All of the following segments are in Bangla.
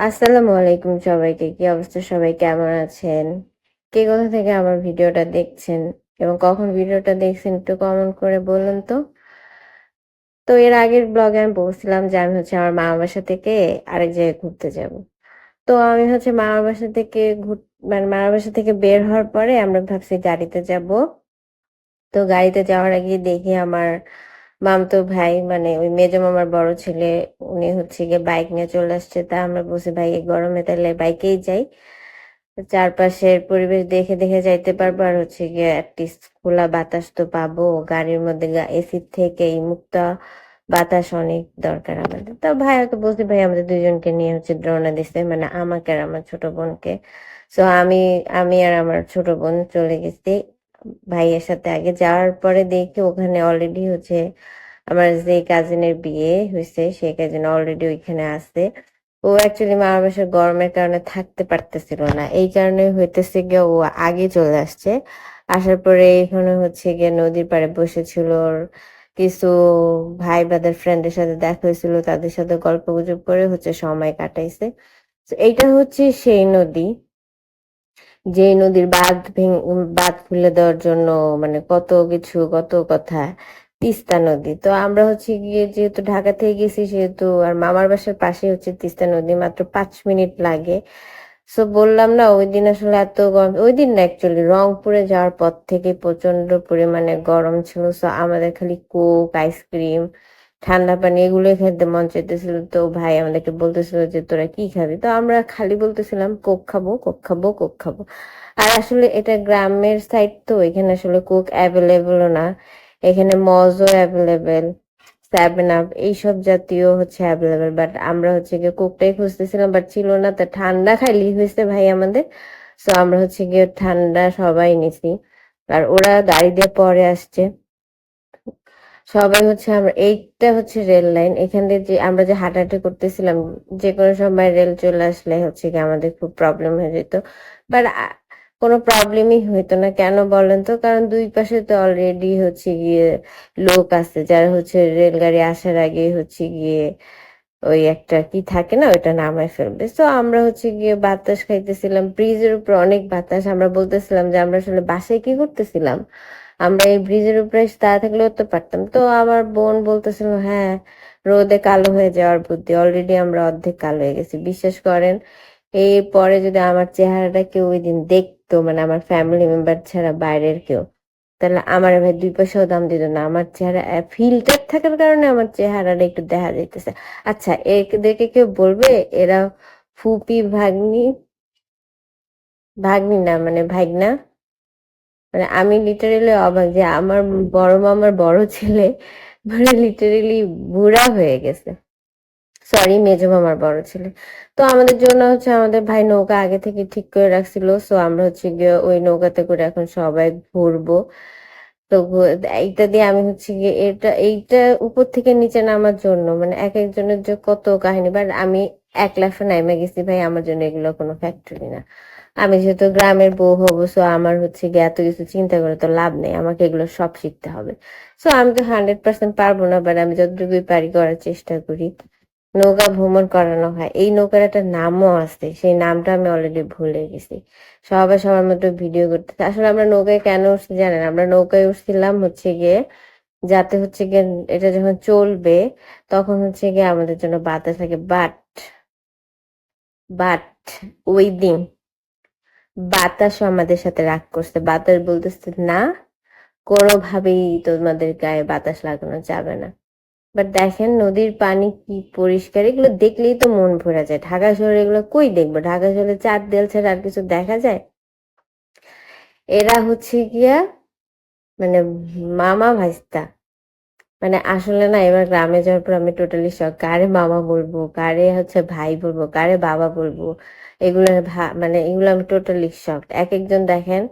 আসসালামু আলাইকুম সবাইকে। কি অবস্থা? সবাই কেমন আছেন? কে কোথা থেকে আমার ভিডিওটা দেখছেন এবং কখন ভিডিওটা দেখছেন একটু কমেন্ট করে বলুন তো। তো এর আগের ব্লগে আমি বলছিলাম যে আমি হচ্ছে আমার মামার বাসা থেকে আরেক জায়গায় ঘুরতে যাব। তো আমি হচ্ছে মামার বাসা থেকে মানে মামার বাসা থেকে বের হওয়ার পরে আমরা ভাবছি গাড়িতে যাব। তো গাড়িতে যাওয়ার আগে দেখি আমার মামতো ভাই মানে ওই মেজো মামার বড় ছেলে, উনি হচ্ছে গিয়ে বাইক নিয়ে চলে আসছে। তা আমরা বলছি ভাই এই গরমে তাহলে বাইকেই যাই, চারপাশের পরিবেশ দেখে দেখে যাইতে পারবো, আর হচ্ছে গিয়ে অ্যাটলিস্ট খোলা বাতাস তো পাবো। গাড়ির মধ্যে এসির থেকে এই মুক্ত বাতাস অনেক দরকার আমাদের। তো ভাইয়াকে বলছি, ভাই আমাদের দুইজনকে নিয়ে হচ্ছে রওনা দিছে, মানে আমাকে আর আমার ছোট বোনকে। সো আমি আমি আর আমার ছোট বোন চলে গেছি ভাইয়ের সাথে। আগে যাওয়ার পরে দেখি ওখানে অলরেডি হচ্ছে আমার যে কাজিনের বিয়ে হয়েছে, সেই কাজিন অলরেডি ওইখানে আছে। ও অ্যাকচুয়ালি মামার বাসায় গরমের কারণে থাকতে পারতেছিল না, এই কারণে হইতেছে গিয়ে ও আগে চলে আসছে। আসার পরে এখানে হচ্ছে গিয়ে নদীর পাড়ে বসেছিল, ওর কিছু ভাই ব্রাদার ফ্রেন্ডের সাথে দেখা হয়েছিল, তাদের সাথে গল্প গুজব করে হচ্ছে সময় কাটাইছে। তো এইটা হচ্ছে সেই নদী, যে নদীর বাঁধ খুলে দেওয়ার জন্য মানে কত কিছু কত কথা, তিস্তা নদী। তো আমরা হচ্ছে গিয়ে যেহেতু ঢাকা থেকে গেছি সেহেতু, আর মামার বাসার পাশে হচ্ছে তিস্তা নদী, মাত্র 5 মিনিট লাগে। সো বললাম না ওই দিন আসলে এত গরম, ওই দিন না অ্যাকচুয়ালি রংপুরে যাওয়ার পর থেকে প্রচন্ড পরিমাণে গরম ছিল। সো আমাদের খালি কোক, আইসক্রিম, ঠান্ডা পানি এগুলোই খেতে মন চাইতেছিল। তো ভাই আমাদেরকে বলতেছিল যে তোরা কি খাবি, তো আমরা খালি বলতেছিলাম কোক খাবো, কোক খাবো, কোক খাবো। আর আসলে এটা গ্রামের সাইড, তো এখানে আসলে কোক অ্যাভেলেবলও না। এখানে মজও অ্যাভেলেবেল, 7 আপ এইসব জাতীয় হচ্ছে অ্যাভেলেবেল, বাট আমরা হচ্ছে গিয়ে কোকটাই খুঁজতেছিলাম, বাট ছিল না। তা ঠান্ডা খাইলি হয়েছে ভাই আমাদের। সো আমরা হচ্ছে গিয়ে ঠান্ডা সবাই নিছি, আর ওরা গাড়ি দিয়ে পরে আসছে সবাই। হচ্ছে আমরা, এইটা হচ্ছে রেল লাইন, এখান দিয়ে যে আমরা যে হাঁটাহাঁটি করতেছিলাম, যে কোনো সময় রেল চলে আসলে হচ্ছে কি আমাদের খুব প্রবলেম হয়ে যেত। বাট কোনো প্রবলেমই হইতো না, কেন বলেন তো? কারণ দুই পাশে তো অলরেডি হচ্ছে গিয়ে লোক আছে, যারা হচ্ছে রেলগাড়ি আসার আগে হচ্ছে গিয়ে ওই একটা কি থাকে না, ওইটা নামায় ফেলবে। তো আমরা হচ্ছে গিয়ে বাতাস খাইতেছিলাম, ব্রিজের উপর অনেক বাতাস। আমরা বলতেছিলাম যে আমরা আসলে বাসায় কি করতেছিলাম, আমরা এই ব্রিজের উপরে দাঁড়া থাকলেও তো পারতাম। তো আমার বোন বলতেছিল হ্যাঁ, রোদে কালো হয়ে যাওয়ার বুদ্ধি, অলরেডি আমরা অর্ধেক কালো হয়ে গেছি। বিশ্বাস করেন, এই পরে যদি আমার চেহারাটা কেউ ওই দিন দেখতো, মানে আমার ফ্যামিলি মেম্বার ছাড়া বাইরের কেউ, তাহলে আমার ভাই 2 পয়সাও দাম দিত না। আমার চেহারা ফিল্টার থাকার কারণে আমার চেহারাটা একটু দেখা যাইতেছে। আচ্ছা, এদেরকে কেউ বলবে এরা ফুপি, ভাগ্নি, ভাগ্নি না মানে ভাগনা? মানে আমি লিটারেলি অবাক যে আমার বড় মামার বড় ছেলে মানে লিটারেলি বুড়া হয়ে গেছে। সরি, মেজো মামার বড় ছেলে। তো আমাদের জন্য হচ্ছে আমাদের ভাই নৌকা আগে থেকে ঠিক করে রাখছিল। সো আমরা হচ্ছে গিয়ে ওই নৌকাতে করে এখন সবাই ঘুরবো। তো এইটা দিয়ে আমি হচ্ছে গিয়ে এইটা উপর থেকে নিচে নামার জন্য মানে এক একজনের যে কত কাহিনী, বাট আমি এক লাফে নাইমা গেছি ভাই। আমার জন্য এগুলো কোনো ফ্যাক্টরি না। আমি যেহেতু গ্রামের বউ হবো, সো আমার হচ্ছে গিয়ে এত কিছু চিন্তা করে তো লাভ নেই, আমাকে এগুলো সব শিখতে হবে। সো আমি তো 100% পারবো না, বাট আমি যতটুকুই পারি করার চেষ্টা করি। নৌকা ভ্রমণ করানো হয়, এই নৌকার একটা নামও আছে, সেই নামটা আমি অলরেডি ভুলে গেছি। সবাই সবার মতো ভিডিও করতেছে। আসলে আমরা নৌকায় কেন উঠছি জানেন? আমরা নৌকায় উঠছিলাম হচ্ছে গিয়ে যাতে হচ্ছে গিয়ে এটা যখন চলবে তখন হচ্ছে গিয়ে আমাদের জন্য বাতাস থাকে। বাট ওই দিন বাতাসও আমাদের সাথে রাগ করছে। বাতাস বলতেছে না, কোনোভাবেই তোমাদের গায়ে বাতাস লাগানো যাবে না। বাট দেখেন নদীর পানি কি পরিষ্কার, এগুলো দেখলেই তো মন ভরে যায়। ঢাকা শহরে এগুলো কই দেখবো? ঢাকা শহরে চার দেয়াল ছাড়া আর কিছু দেখা যায়? এরা হচ্ছে গিয়া মানে মামা ভাইস্তা, মানে আসলে না, এবার গ্রামে যাওয়ার পর আমি টোটালি শক। কারে মামা বলবো, কারে হচ্ছে ভাই বলবো, কারে বাবা বলবো, এগুলো মানে এগুলো আমি টোটালি শক। এক একজন দেখেন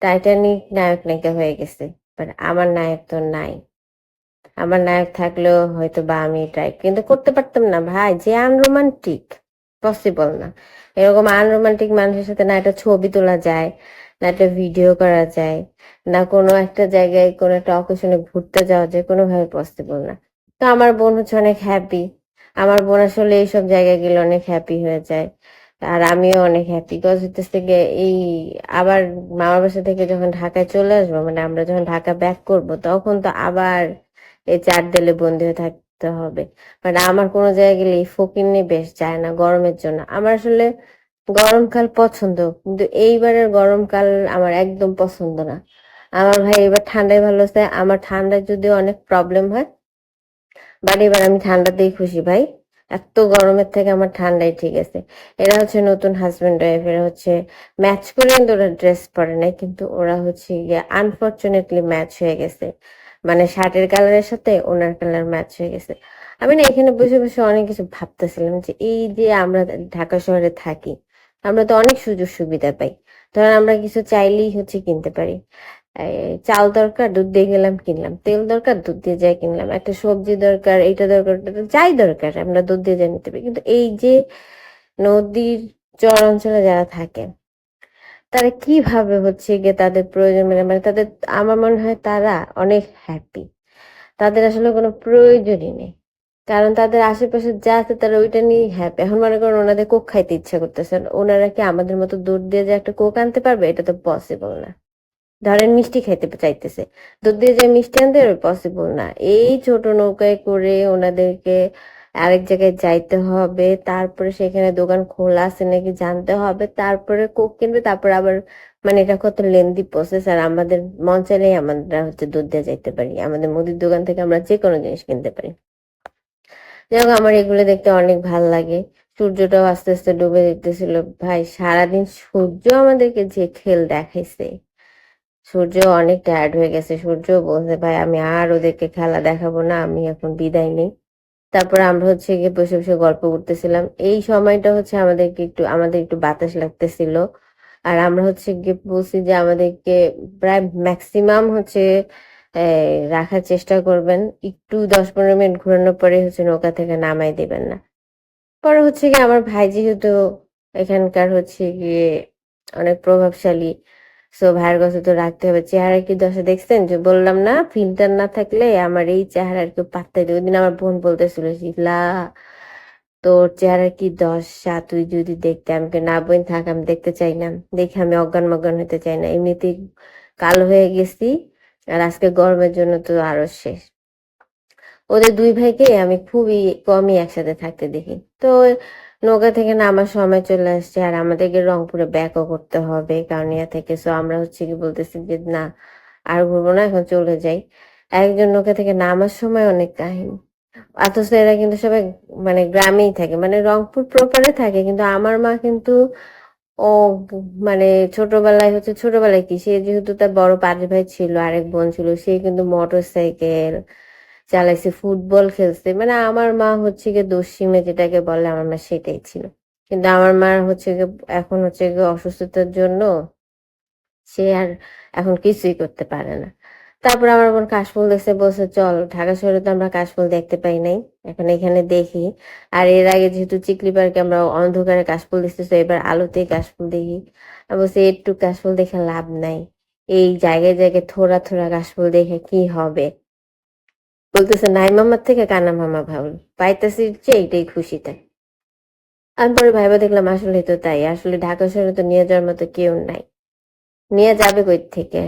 টাইটানিক নায়ক নায়িকা হয়ে গেছে, বাট আমার নায়ক তো নাই। আমার নায়ক থাকলেও হয়তো বা আমি ট্রাই কিন্তু করতে পারতাম না ভাই, যে আনরোমান্টিক, পসিবল না। এরকম আনরোমান্টিক মানুষের সাথে না একটা ছবি তোলা যায়, না একটা ভিডিও করা যায়, না কোনো একটা জায়গায় কোনো একটা অকেশনে ঘুরতে যাওয়া যায়, কোনোভাবে পসিবল না। তো আমার বোন হচ্ছে অনেক হ্যাপি, আমার বোন আসলে এইসব জায়গায় গেলে অনেক হ্যাপি হয়ে যায়, আর আমিও অনেক হ্যাপি। কজ হইতেছে গিয়ে এই আবার মামার বাসা থেকে যখন ঢাকায় চলে আসবো, মানে আমরা যখন ঢাকা ব্যাক করব, তখন তো আবার এই 4 দেয়ালে বন্দি হয়ে থাকতে হবে। মানে আমার কোনো জায়গায় গেলে এই ফকিন্নি বেশ যায় না গরমের জন্য। আমার আসলে গরমকাল পছন্দ, কিন্তু এইবারের গরমকাল আমার একদম পছন্দ না। আমার ভাই এবার ঠান্ডায় ভালো আছে, আমার ঠান্ডায় যদিও অনেক প্রবলেম হয়, বাট এবার আমি ঠান্ডাতেই খুশি ভাই। এত গরমের থেকে আমার ঠান্ডাই ঠিক আছে। এরা হচ্ছে নতুন হাজবেন্ড ওয়াইফ, এরা হচ্ছে ম্যাচ করে, কিন্তু ওরা ড্রেস পরে নাই, কিন্তু ওরা হচ্ছে গিয়ে আনফর্চুনেটলি ম্যাচ হয়ে গেছে। মানে শার্টের কালারের সাথে ওনার কালার ম্যাচ হয়ে গেছে। আমি না এখানে বসে বসে অনেক কিছু ভাবতেছিলাম, যে এই যে আমরা ঢাকা শহরে থাকি, আমরা তো অনেক সুযোগ সুবিধা পাই। ধরেন আমরা কিছু চাইলেই হচ্ছে কিনতে পারি। চাল দরকার, দুধ দিয়ে গেলাম কিনলাম, তেল দরকার, দুধ দিয়ে যাই কিনলাম, একটা সবজি দরকার, এইটা দরকার, ওটা দরকার, যাই দরকার আমরা দুধ দিয়ে যাই নিতে পারি। কিন্তু এই যে নদীর চর অঞ্চলে যারা থাকে, তারা কিভাবে হচ্ছে গিয়ে তাদের প্রয়োজন মেলে, মানে তাদের, আমার মনে হয় তারা অনেক হ্যাপি। তাদের আসলে কোনো প্রয়োজনই নেই, কারণ তাদের আশেপাশে যা আছে তারা ওইটা নিয়েই হ্যাপি। এখন মনে করেন ওনাদের কোক খাইতে ইচ্ছা করতেছে, ওনারা কি আমাদের মতো দুধ দিয়ে যে একটা কোক আনতে পারবে? এটা তো পসিবল না। ধরেন মিষ্টি খাইতে চাইতেছে, দুধ দিয়ে যে মিষ্টি আনতে পসিবল না। এই ছোট নৌকায় করে ওনাদেরকে আরেক জায়গায় যাইতে হবে, তারপরে সেখানে দোকান খোলা আছে নাকি জানতে হবে, তারপরে কোক কিনবে, তারপর আবার, মানে এটা কত লেন্দি প্রসেস। আর আমাদের মন চাইলেই আমরা হচ্ছে দুধ দিয়ে যাইতে পারি, আমাদের মুদির দোকান থেকে আমরা যে কোনো জিনিস কিনতে পারি। যাই হোক, আমার এগুলো দেখতে অনেক ভাল লাগে। সূর্যটাও আস্তে আস্তে ডুবে যেতেছিল ভাই। সারাদিন সূর্য আমাদেরকে যে খেল দেখাইছে, সূর্য অনেক টায়ার্ড হয়ে গেছে। সূর্য বলছে ভাই আমি আর ওদেরকে খেলা দেখাবো না, আমি এখন বিদায় নেই। তারপরে আমরা হচ্ছে গিয়ে বসে বসে গল্প করতেছিলাম। এই সময়টা হচ্ছে আমাদের একটু বাতাস লাগতেছিল। আর আমরা হচ্ছে গিয়ে বলছি যে আমাদেরকে প্রায় ম্যাক্সিমাম হচ্ছে রাখার চেষ্টা করবেন, একটু 10-15 মিনিট ঘোরানোর পরে হচ্ছে নৌকা থেকে নামাই দিবেন না। পরে হচ্ছে গিয়ে আমার ভাই যেহেতু এখানকার হচ্ছে গিয়ে অনেক প্রভাবশালী, সো ভাইয়ের কাছে তো রাখতে হবে। চেহারা কি দশা দেখছেন, যে বললাম না ফিল্টার না থাকলে আমার এই চেহারা আর কেউ পাত্তাই দেবে। ওইদিন আমার বোন বলতেছিল, শিলা তোর চেহারা কি দশা, তুই যদি দেখতে। আমি না বোন থাক, আমি দেখতে চাই না, দেখে আমি অজ্ঞান মজ্ঞান হতে চাই না, এমনিতেই কালো হয়ে গেছি, আর আজকে গরমের জন্য তো আরো শেষ। ওদের দুই ভাইকে আমি খুবই কমই একসাথে থাকতে দেখি। তো নৌকা থেকে নামার সময় চলে আসছে, আর আমাদেরকে রংপুরে ব্যাকও করতে হবে কাউনিয়া থেকে। সো আমরা হচ্ছে কি বলতেছি যে না, আর ঘুরবো না, এখন চলে যাই। একজন নৌকা থেকে নামার সময় অনেক কাহিনী। অথচ এরা কিন্তু সবাই মানে গ্রামেই থাকে, মানে রংপুর প্রপারে থাকে, কিন্তু আমার মা কিন্তু ও মানে ছোটবেলায় কি, সে যেহেতু তার বড় 5 ভাই ছিল, আরেক বোন ছিল, সে কিন্তু মোটর সাইকেল চালাইছে, ফুটবল খেলছে। মানে আমার মা হচ্ছে গিয়ে দস্যিমে যেটাকে বলে, আমার মা সেটাই ছিল। কিন্তু আমার মা হচ্ছে গিয়ে এখন হচ্ছে গিয়ে অসুস্থতার জন্য সে আর এখন কিছুই করতে পারে না। তারপর আমার বোন কাশফুল দেখছে, বলছে চল, ঢাকা শহরে তো আমরা কাশফুল দেখতে পাই নাই, এখন এখানে দেখি। আর এর আগে যেহেতু চিকলি পার্কে আমরা অন্ধকারে কাশফুল দেখতেছি, এবার আলোতেই কাশফুল দেখি। আমি বলছি একটু কাশফুল দেখে লাভ নাই, এই জায়গায় জায়গায় থোড়া থোড়া কাশফুল দেখে কি হবে। বলতেছে নাই মামার থেকে কানা মামা ভালো, পাইতাছি যে এইটাই খুশিতে। আমি পরে ভাইবা দেখলাম আসলে তো তাই, আসলে ঢাকা শহরে তো নিয়ে যাওয়ার মতো কেউ নাই। নিয়ে যাবে কই থেকে?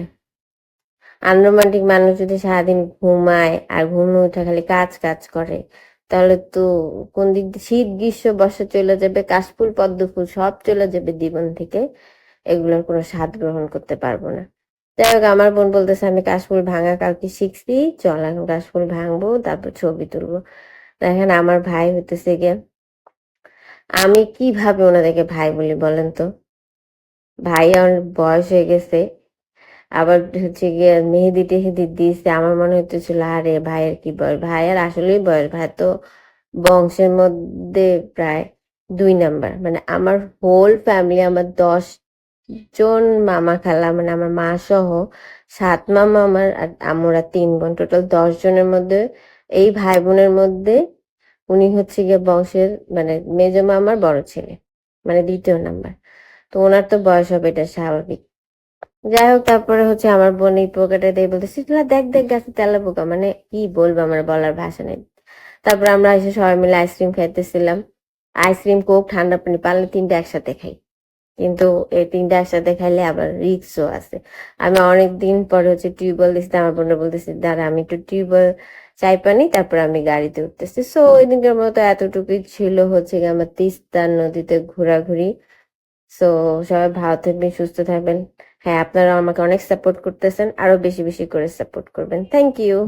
আনরোমান্টিক মানুষ যদি সারাদিন ঘুমায় আর ঘুমে উঠে খালি কাজ কাজ করে, তাহলে তো কোন দিক দিয়ে শীত গ্রীষ্ম বর্ষা চলে যাবে, কাশফুল পদ্ম ফুল সব চলে যাবে জীবন থেকে। এগুলোর কোনো স্বাদ গ্রহণ করতে পারবো না। যাই হোক, আমার বোন বলতেছে আমি কাশফুল ভাঙা কালকে শিখছি, চল এখন কাশফুল ভাঙবো, তারপর ছবি তুলবো। দেখেন আমার ভাই হইতেছে গিয়ে, আমি কিভাবে ওনাদেরকে ভাই বলি বলেন তো? ভাই আমার বয়স হয়ে গেছে, আবার হচ্ছে গিয়ে মেহেদি টেহেদি দিয়েছে। আমার মনে হইতেছিল আরে ভাইয়ের কি বয়স, ভাইয়ের আসলেই বয়স, ভাই তো বংশের মধ্যে প্রায় 2 নাম্বার। মানে আমার হোল ফ্যামিলি, আমার 10 জন মামা খালা, মানে আমার মা সহ 7 মামা আমার, আর আমরা 3 বোন, টোটাল 10 জনের মধ্যে এই ভাই বোনের মধ্যে উনি হচ্ছে গিয়ে বংশের মানে মেজো মামার বড় ছেলে, মানে 2য় নাম্বার। তো ওনার তো বয়স হবে, এটা স্বাভাবিক। যাই হোক, তারপরে হচ্ছে আমার বোন এই পোকাটা দিয়ে বলতেছে, "না, দেখ দেখ গাছে তেলা পোকা", মানে কি বলবো, আমার বলার ভাষা নেই। তারপর আমরা এসে সবাই মিলে আইসক্রিম খাইতেছিলাম। আইসক্রিম, কোক, ঠান্ডা পানি পারলে 3টা একসাথে খাই। কিন্তু এই 3টা একসাথে খাইলে আবার রিস্কও আছে। আমি অনেকদিন পরে টিউবওয়েল দিচ্ছি, আমার বোনরা বলতেছি দাঁড়া আমি একটু টিউবওয়েল চাই পানি, তারপর আমি গাড়িতে উঠতেছি। সো ওই দিনকার মতো এতটুকুই ছিল গিয়ে আমার তিস্তা নদীতে ঘোরাঘুরি। সো সবাই ভালো থাকবেন, সুস্থ থাকবেন। হ্যাঁ, আপনারা আমাকে অনেক সাপোর্ট করতেছেন, আরো বেশি বেশি করে সাপোর্ট করবেন। Thank you.